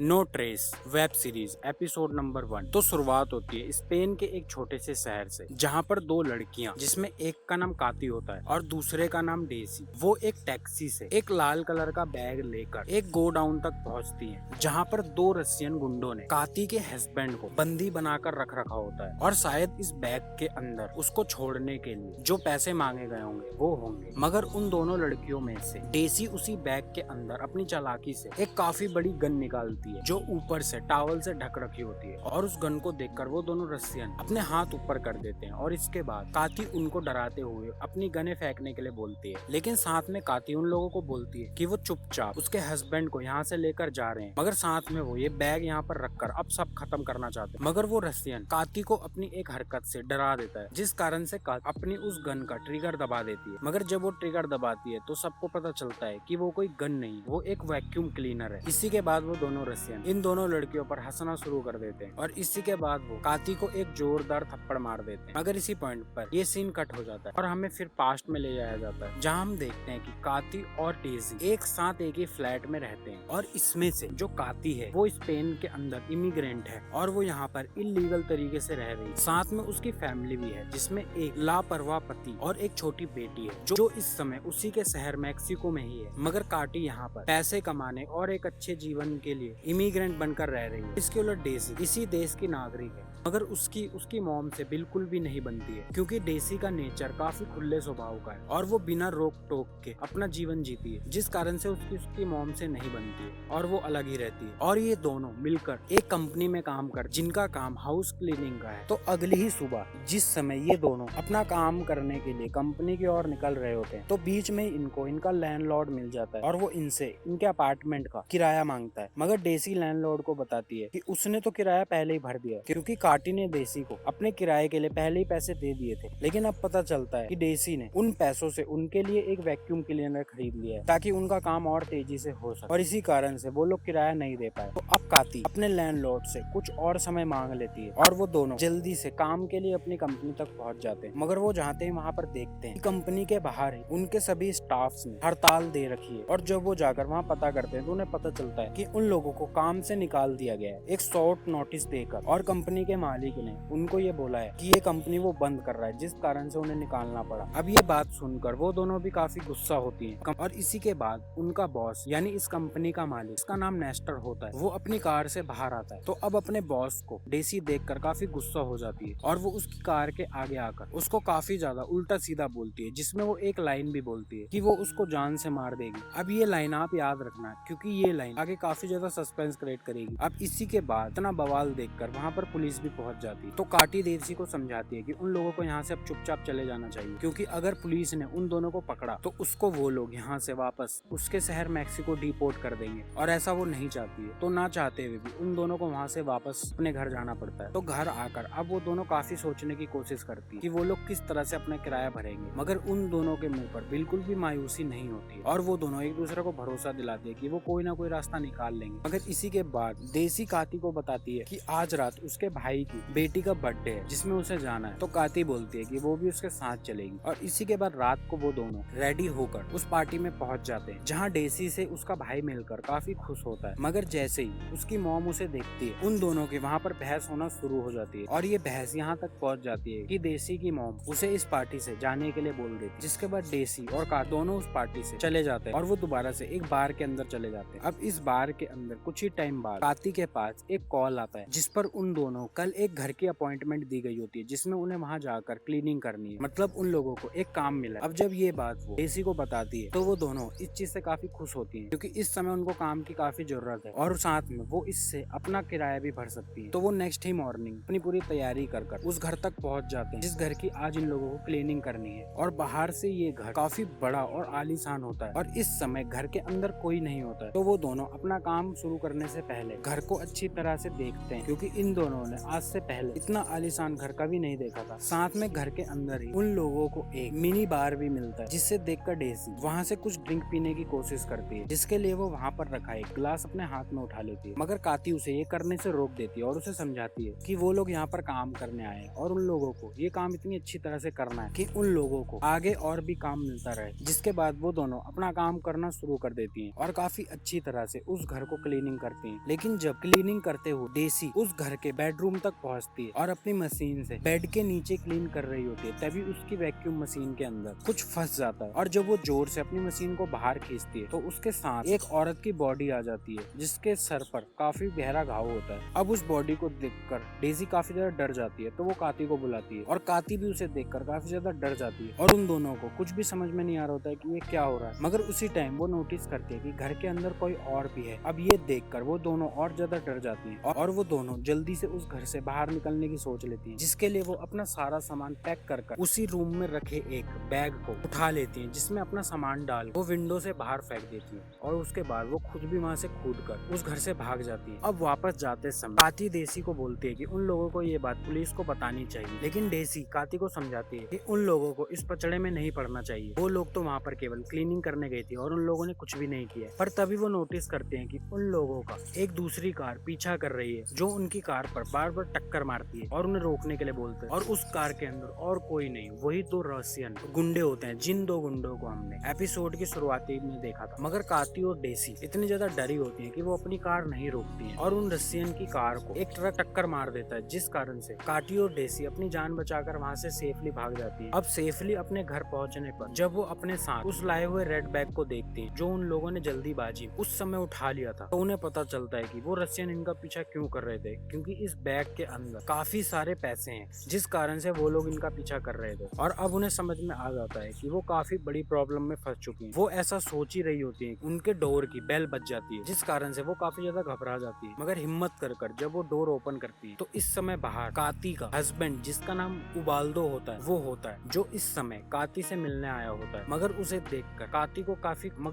No trace web series episode number 1। तो शुरुआत होती है स्पेन के एक छोटे से शहर से, जहाँ पर दो लड़कियां, जिसमें एक का नाम काती होता है और दूसरे का नाम डेसी, वो एक टैक्सी से एक लाल कलर का बैग लेकर एक गोडाउन तक पहुँचती हैं, जहाँ पर दो रशियन गुंडों ने काती के हस्बैंड को बंदी बनाकर रख रखा होता है और शायद इस बैग के अंदर उसको छोड़ने के लिए जो पैसे मांगे गए होंगे वो होंगे। मगर उन दोनों लड़कियों में से डेसी उसी बैग के अंदर अपनी चालाकी से एक काफी बड़ी गन निकालती है जो ऊपर से टॉवल से ढक रखी होती है, और उस गन को देखकर वो दोनों रशियन अपने हाथ ऊपर कर देते हैं। और इसके बाद काती उनको डराते हुए अपनी गने फेंकने के लिए बोलती है, लेकिन साथ में काती उन लोगों को बोलती है कि वो चुपचाप उसके हस्बैंड को यहाँ से लेकर जा रहे हैं, मगर साथ में वो ये बैग यहाँ पर रखकर अब सब खत्म करना चाहते हैं। मगर वो रशियन काती को अपनी एक हरकत से डरा देता है, जिस कारण से काती अपनी उस गन का ट्रिगर दबा देती है। मगर जब वो ट्रिगर दबाती है तो सबको पता चलता है कि वो कोई गन नहीं, वो एक वैक्यूम क्लीनर है। इसी के बाद वो दोनों रशियन इन दोनों लड़कियों पर हंसना शुरू कर देते हैं और इसी के बाद वो काती को एक जोरदार थप्पड़ मार देते हैं। मगर इसी पॉइंट पर ये सीन कट हो जाता है और हमें फिर पास्ट में ले जाया जाता है, जहाँ हम देखते हैं कि काती और डेजी एक साथ एक ही फ्लैट में रहते हैं। और इसमें से जो काती है वो स्पेन के अंदर इमिग्रेंट है और वो यहाँ पर इलीगल तरीके से रह रही है। साथ में उसकी फैमिली भी है, जिसमें एक लापरवाह पति और एक छोटी बेटी है जो इस समय उसी के शहर मैक्सिको में ही है। मगर काटी यहाँ पर पैसे कमाने और एक अच्छे जीवन के लिए इमिग्रेंट बनकर रह रही है। इसके उलट डेसी इसी देश की नागरिक है, मगर उसकी मॉम से बिल्कुल भी नहीं बनती है, क्योंकि डेसी का नेचर काफी खुले स्वभाव का है और वो बिना रोक टोक के अपना जीवन जीती है, जिस कारण से उसकी मॉम से नहीं बनती है और वो अलग ही रहती है। और ये दोनों मिलकर एक कंपनी में काम कर, जिनका काम हाउस क्लीनिंग का है। तो अगली ही सुबह जिस समय ये दोनों अपना काम करने के लिए कंपनी की ओर निकल रहे होते हैं, तो बीच में इनको इनका लैंडलॉर्ड मिल जाता है और वो इनसे इनके अपार्टमेंट का किराया मांगता है। मगर डेसी लैंडलॉर्ड को बताती है कि उसने तो किराया पहले ही भर दिया, क्योंकि काटी ने डेसी को अपने किराए के लिए पहले ही पैसे दे दिए थे। लेकिन अब पता चलता है कि डेसी ने उन पैसों से उनके लिए एक वैक्यूम क्लीनर खरीद लिया है, ताकि उनका काम और तेजी से हो सके, और इसी कारण से वो लोग किराया नहीं दे पाए। तो अब काती अपने लैंडलॉर्ड से कुछ और समय मांग लेती है और वो दोनों जल्दी से काम के लिए अपनी कंपनी तक पहुंच जाते हैं। मगर वो जाते हैं वहाँ पर देखते हैं कि कंपनी के बाहर ही उनके सभी स्टाफ्स ने हड़ताल दे रखी है। और जब वो जाकर वहाँ पता करते हैं तो उन्हें पता चलता है कि उन लोगों को काम से निकाल दिया गया है, एक शॉर्ट नोटिस देकर। और कंपनी के मालिक ने उनको ये बोला है कि ये कंपनी वो बंद कर रहा है, जिस कारण से उन्हें निकालना पड़ा। अब ये बात सुनकर वो दोनों भी काफी गुस्सा होती हैं। और इसी के बाद उनका बॉस यानी इस कंपनी का मालिक, इसका नाम नेस्टर होता है, वो अपनी कार से बाहर आता है। तो अब अपने बॉस को डेसी देखकर काफी गुस्सा हो जाती है और वो उसकी कार के आगे आकर उसको काफी ज्यादा उल्टा सीधा बोलती है, जिसमें वो एक लाइन भी बोलती है कि वो उसको जान से मार देगी। अब ये लाइन आप याद रखना, क्योंकि ये लाइन आगे काफी ज्यादा सस्पेंस क्रिएट करेगी। अब इसी के बाद इतना बवाल देखकर वहाँ पर पुलिस भी पहुंच जाती है। तो काटी डेसी को समझाती है कि उन लोगों को यहाँ से अब चुपचाप चले जाना चाहिए, क्योंकि अगर पुलिस ने उन दोनों को पकड़ा तो उसको वो लोग यहाँ से वापस उसके शहर मैक्सिको डिपोर्ट कर देंगे, और ऐसा वो नहीं चाहती है। तो ना चाहते हुए भी उन दोनों को वहाँ से वापस अपने घर जाना पड़ता है। तो घर आकर अब वो दोनों काफी सोचने की कोशिश करती है कि वो लोग किस तरह से अपना किराया भरेंगे, मगर उन दोनों के मुंह पर बिल्कुल भी मायूसी नहीं होती है और वो दोनों एक दूसरे को भरोसा दिलाते हैं कि वो कोई ना कोई रास्ता निकाल लेंगे। मगर इसी के बाद डेसी काती को बताती है कि आज रात उसके भाई की बेटी का बर्थडे है, जिसमें उसे जाना है। तो काती बोलती है कि वो भी उसके साथ चलेगी। और इसी के बाद रात को वो दोनों रेडी होकर उस पार्टी में पहुंच जाते हैं, जहाँ डेसी से उसका भाई मिलकर काफी खुश होता है। मगर जैसे ही उसकी मॉम उसे देखती है, उन दोनों की वहाँ पर बहस होना शुरू हो जाती है और ये बहस यहाँ तक पहुँच जाती है कि डेसी की मॉम उसे इस पार्टी से जाने के लिए बोल देती है। जिसके बाद डेसी और काती दोनों उस पार्टी से चले जाते हैं और वो दोबारा से एक बार के अंदर चले जाते हैं। अब इस बार के अंदर कुछ ही टाइम बाद काती के पास एक कॉल आता है, जिस पर उन दोनों कल एक घर की अपॉइंटमेंट दी गई होती है, जिसमें उन्हें वहाँ जाकर क्लीनिंग करनी है। मतलब उन लोगों को एक काम मिला। अब जब ये बात वो डेसी को बताती है तो वो दोनों इस चीज से काफी खुश होती हैं, क्योंकि इस समय उनको काम की काफी जरूरत है और साथ में वो इससे अपना किराया भी भर सकती है। तो वो नेक्स्ट ही मॉर्निंग अपनी पूरी तैयारी कर उस घर तक पहुंच जाते हैं, जिस घर की आज इन लोगों को क्लीनिंग करनी है। और बाहर से ये घर काफी बड़ा और आलीशान होता है और इस समय घर के अंदर कोई नहीं होता है। तो वो दोनों अपना काम शुरू करने से पहले घर को अच्छी तरह से देखते हैं, क्योंकि इन दोनों ने आज से पहले इतना आलीशान घर कभी नहीं देखा था। साथ में घर के अंदर ही उन लोगों को एक मिनी बार भी मिलता है, जिससे देखकर डेसी वहाँ से कुछ ड्रिंक पीने की कोशिश करती है, जिसके लिए वो वहाँ पर रखा एक गिलास अपने हाथ में उठा लेती है। मगर काती उसे ये करने से रोक देती है और उसे समझाती है कि वो लोग यहाँ पर काम करने आए हैं और उन लोगों को ये काम इतनी अच्छी तरह से करना है कि उन लोगों को आगे और भी काम मिलता रहे। जिसके बाद वो दोनों अपना काम करना शुरू कर देती हैं और काफी अच्छी तरह से उस घर को क्लीनिंग क्लीनिंग करती है। लेकिन जब क्लीनिंग करते हुए डेसी उस घर के बेडरूम तक पहुंचती है और अपनी मशीन से बेड के नीचे क्लीन कर रही होती है, तभी उसकी वैक्यूम मशीन के अंदर कुछ फंस जाता है और जब वो जोर से अपनी मशीन को बाहर खींचती है तो उसके साथ एक औरत की बॉडी आ जाती है जिसके सर पर काफी गहरा घाव होता है। अब उस बॉडी को देखकर डेजी काफी ज्यादा डर जाती है, तो वो काती को बुलाती है और काती भी उसे देखकर काफी ज्यादा डर जाती है और उन दोनों को कुछ भी समझ में नहीं आ रहा होता है कि ये क्या हो रहा है। मगर उसी टाइम वो नोटिस करती है कि घर के अंदर कोई और भी है। अब ये देखकर वो दोनों और ज्यादा डर जाती है और वो दोनों जल्दी से उस घर से बाहर निकलने की सोच लेती है, जिसके लिए वो अपना सारा सामान पैक कर उसी रूम में रखे एक बैग को उठा लेती है जिसमें अपना सामान डाल वो विंडो से बाहर फेंक देती है और उसके बाद वो खुद भी वहाँ से कूदकर उस घर से भाग जाती है। अब वापस जाते समय काती डेसी को बोलती है कि उन लोगों को ये बात पुलिस को बतानी चाहिए, लेकिन डेसी काती को समझाती है कि उन लोगों को इस पचड़े में नहीं पड़ना चाहिए। वो लोग तो वहाँ पर केवल क्लीनिंग करने गए थे और उन लोगों ने कुछ भी नहीं किया। पर तभी वो नोटिस करते हैं कि उन लोगों का एक दूसरी कार पीछा कर रही है जो उनकी कार पर बार बार टक्कर मारती है और उन्हें रोकने के लिए बोलते हैं। और उस कार के अंदर और कोई नहीं, वही दो रशियन गुंडे होते हैं, जिन दो गुंडों को हमने एपिसोड की शुरुआती में देखा था। मगर काती और डेसी इतनी ज्यादा डरी होती है कि वो अपनी कार नहीं रोकती है और उन रशियन की कार को एक ट्रक टक्कर मार देता है, जिस कारण से काटी और डेसी अपनी जान बचाकर वहाँ से सेफली भाग जाती है। अब सेफली अपने घर पहुँचने पर जब वो अपने साथ उस लाए हुए रेड बैग को देखती है जो उन लोगों ने जल्दीबाजी उस समय उठा लिया था, तो उन्हें पता चलता है कि वो रशियन इनका पीछा क्यों कर रहे थे, क्योंकि इस बैग के अंदर काफी सारे पैसे हैं, जिस कारण से वो लोग इनका पीछा कर रहे थे। और अब उन्हें समझ में आ जाता है कि वो काफी बड़ी प्रॉब्लम में फंस चुकी हैं। वो ऐसा सोच ही रही होती है, उनके डोर की बेल बज जाती है, जिस कारण से वो काफी ज्यादा घबरा जाती है। मगर हिम्मत कर जब वो डोर ओपन करती है तो इस समय बाहर काती का हस्बैंड, जिसका नाम उबाल्दो होता है, वो होता है, जो इस समय काती से मिलने आया होता है। मगर उसे देखकर काती को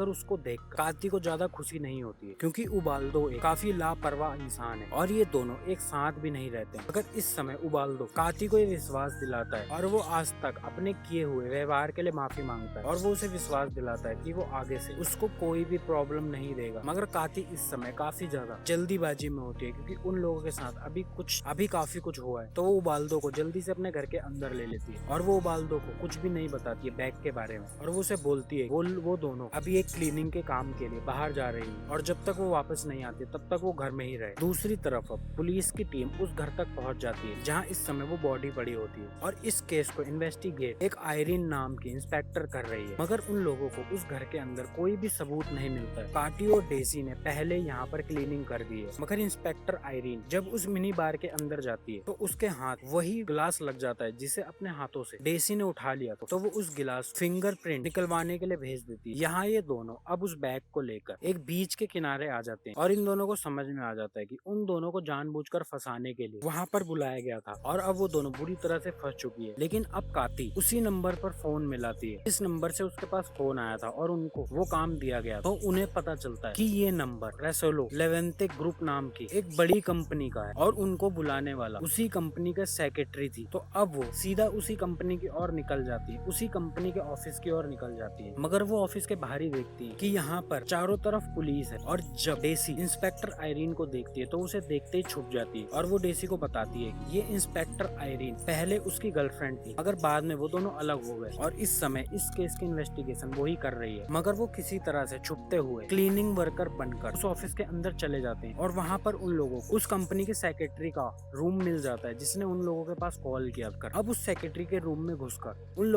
उसको देखकर काती को ज्यादा खुशी नहीं होती है, क्योंकि उबाल्दो एक काफी लापरवाह इंसान है और ये दोनों एक साथ भी नहीं रहते। मगर इस समय उबाल्दो काती को ये विश्वास दिलाता है और वो आज तक अपने किए हुए व्यवहार के लिए माफी मांगता है और वो उसे विश्वास दिलाता है कि वो आगे से उसको कोई भी प्रॉब्लम नहीं देगा। मगर काती इस समय काफी ज्यादा जल्दीबाजी में होती है, क्योंकि उन लोगों के साथ अभी काफी कुछ हुआ है। तो वो उबाल्दो को जल्दी से अपने घर के अंदर ले लेती है और वो उबाल्दो को कुछ भी नहीं बताती है बैग के बारे में और वो उसे बोलती है वो दोनों अभी एक क्लीनिंग के काम के लिए बाहर जा रही है और जब तक वो वापस नहीं आती तब तक वो घर में ही रहे। दूसरी तरफ अब पुलिस की टीम उस घर तक पहुंच जाती है जहां इस समय वो बॉडी पड़ी होती है और इस केस को इन्वेस्टिगेट एक आयरीन नाम की इंस्पेक्टर कर रही है। मगर उन लोगों को उस घर के अंदर कोई भी सबूत नहीं मिलता है। काटी और डेसी ने पहले यहाँ पर क्लीनिंग कर दी है। मगर इंस्पेक्टर आयरीन जब उस मिनी बार के अंदर जाती है तो उसके हाथ वही गिलास लग जाता है जिसे अपने हाथों से डेसी ने उठा लिया था, तो वो उस गिलास फिंगरप्रिंट निकलवाने के लिए भेज देती है। यहाँ ये दोनों अब उस बैग को लेकर एक बीच के किनारे आ जाते हैं और इन दोनों को समझ में आ जाता है कि उन दोनों को जानबूझकर फंसाने के लिए वहाँ पर बुलाया गया था और अब वो दोनों बुरी तरह से फंस चुकी है। लेकिन अब काती उसी नंबर पर फोन मिलाती है, इस नंबर से उसके पास फोन आया था और उनको वो काम दिया गया। तो उन्हें पता चलता है कि ये नंबर रेसोलो लेवेंटे ग्रुप नाम की एक बड़ी कंपनी का है और उनको बुलाने वाला उसी कंपनी का सेक्रेटरी थी। तो अब वो सीधा उसी कंपनी की ओर निकल जाती है, उसी कंपनी के ऑफिस की ओर निकल जाती है। मगर वो ऑफिस के बाहर ही देखती है कि यहाँ पर चारों तरफ पुलिस है और जब डेसी इंस्पेक्टर आयरीन को देखती है तो उसे देखते ही छुप जाती है और वो डेसी को बताती है कि ये इंस्पेक्टर आयरीन पहले उसकी गर्लफ्रेंड थी, मगर बाद में वो दोनों अलग हो गए और इस समय इस केस की इन्वेस्टिगेशन वो ही कर रही है। मगर वो किसी तरह से छुपते हुए क्लीनिंग वर्कर बनकर उस ऑफिस के अंदर चले जाते हैं और वहाँ पर उन लोगों को उस कंपनी के सेक्रेटरी का रूम मिल जाता है जिसने उन लोगों के पास कॉल किया कर। अब उस सेक्रेटरी के रूम में घुसकर उन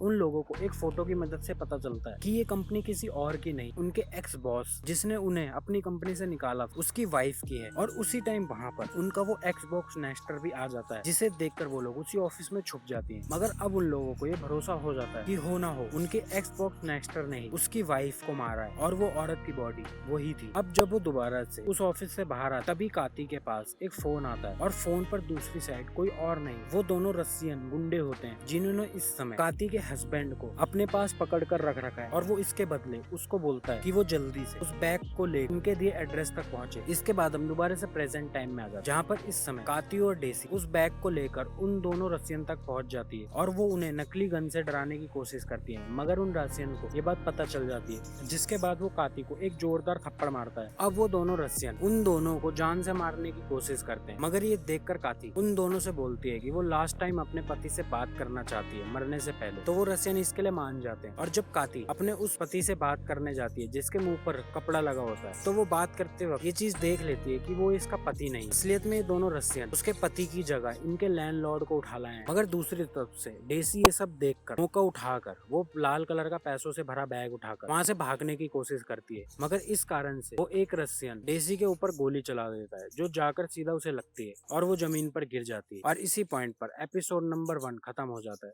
लोगों को एक फोटो की मदद से पता चलता है कि ये कंपनी किसी और की नहीं, उनके एक्स बॉस जिसने उन्हें अपनी कंपनी से निकाला उसकी वाइफ की है। और उसी टाइम वहाँ पर उनका वो एक्सबॉक्स नेस्टर भी आ जाता है, जिसे देखकर वो लोग उसी ऑफिस में छुप जाती हैं। मगर अब उन लोगों को ये भरोसा हो जाता है कि हो ना हो उनके एक्सबॉक्स नेस्टर ने ही उसकी वाइफ को मारा है और वो औरत की बॉडी वही थी। अब जब वो दोबारा से उस ऑफिस से बाहर आता तभी काती के पास एक फोन आता है और फोन पर दूसरी साइड कोई और नहीं, वो दोनों रशियन गुंडे होते हैं जिन्होंने इस समय काती के हस्बैंड को अपने पास पकड़ कर रख रखा है और वो इसके बदले उसको बोलता है कि वो जल्दी से उस बैग को ले उनके दिए एड्रेस तक पहुंचे। इसके बाद हम दोबारा से प्रेजेंट टाइम में आ जाते जहाँ पर इस समय काती और डेसी उस बैग को लेकर उन दोनों रशियन तक पहुंच जाती है और वो उन्हें नकली गन से डराने की कोशिश करती है। मगर उन रशियन को ये बात पता चल जाती है, जिसके बाद वो काती को एक जोरदार थप्पड़ मारता है। अब वो दोनों रशियन उन दोनों को जान से मारने की कोशिश करते हैं, मगर ये देखकर काती उन दोनों से बोलती है कि वो लास्ट टाइम अपने पति से बात करना चाहती है मरने से पहले। तो वो रशियन इसके लिए मान जाते हैं और जब काती अपने उस पति से बात करने जाती है जिसके मुंह पर कपड़ा लगा होता है तो वो बात करते वक्त ये चीज देख लेती है कि वो इसका पति नहीं, इसलिए में दोनों रसियन उसके पति की जगह इनके लैंडलॉर्ड को उठा लाए हैं। मगर दूसरी तरफ से डेसी ये सब देखकर मौका उठाकर वो लाल कलर का पैसों से भरा बैग उठाकर वहां से भागने की कोशिश करती है। मगर इस कारण से वो एक रसियन डेसी के ऊपर गोली चला देता है जो जाकर सीधा उसे लगती है और वो जमीन पर गिर जाती है। और इसी पॉइंट पर एपिसोड नंबर 1 खत्म हो जाता है।